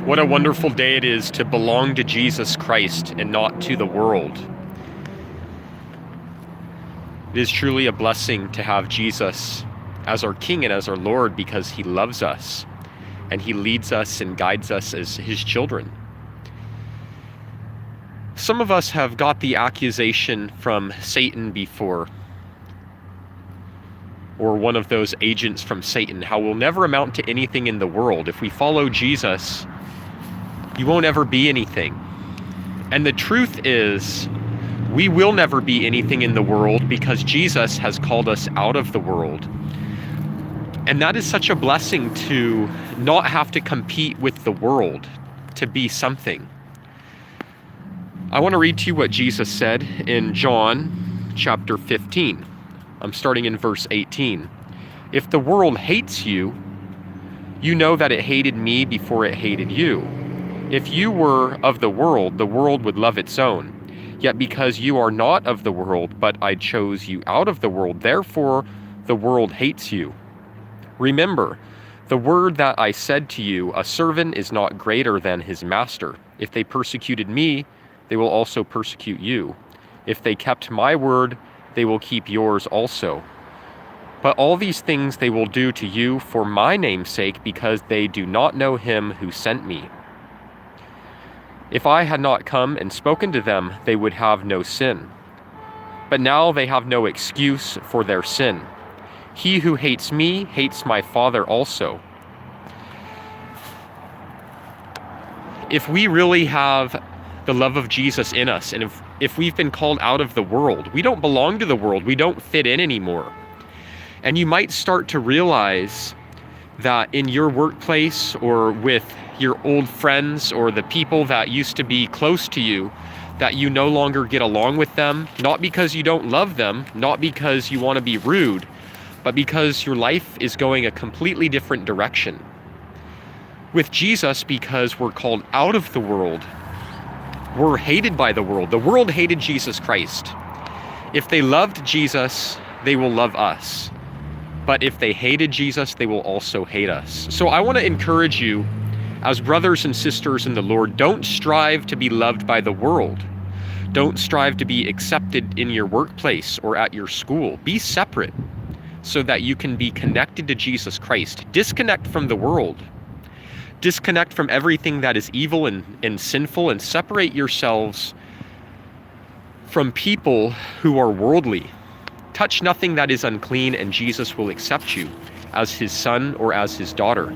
What a wonderful day it is to belong to Jesus Christ and not to the world. It is truly a blessing to have Jesus as our King and as our Lord, because he loves us and he leads us and guides us as his children. Some of us have got the accusation from Satan before, or one of those agents from Satan, how we'll never amount to anything in the world. If we follow Jesus, you won't ever be anything. And the truth is, we will never be anything in the world because Jesus has called us out of the world. And that is such a blessing to not have to compete with the world to be something. I want to read to you what Jesus said in John chapter 15. I'm starting in verse 18. If the world hates you, you know that it hated me before it hated you. If you were of the world would love its own. Yet because you are not of the world, but I chose you out of the world, therefore the world hates you. Remember the word that I said to you, a servant is not greater than his master. If they persecuted me, they will also persecute you. If they kept my word, they will keep yours also. But all these things they will do to you for my name's sake, because they do not know him who sent me. If I had not come and spoken to them, they would have no sin. But now they have no excuse for their sin. He who hates me hates my Father also. If we really have the love of Jesus in us, and if we've been called out of the world, we don't belong to the world, we don't fit in anymore. And you might start to realize that in your workplace or with your old friends or the people that used to be close to you, that you no longer get along with them, not because you don't love them, not because you want to be rude, but because your life is going a completely different direction. With Jesus, because we're called out of the world, we're hated by the world. The world hated Jesus Christ. If they loved Jesus, they will love us. But if they hated Jesus, they will also hate us. So I want to encourage you, as brothers and sisters in the Lord, don't strive to be loved by the world. Don't strive to be accepted in your workplace or at your school. Be separate so that you can be connected to Jesus Christ. Disconnect from the world. Disconnect from everything that is evil and sinful, and separate yourselves from people who are worldly. Touch nothing that is unclean, and Jesus will accept you as his son or as his daughter.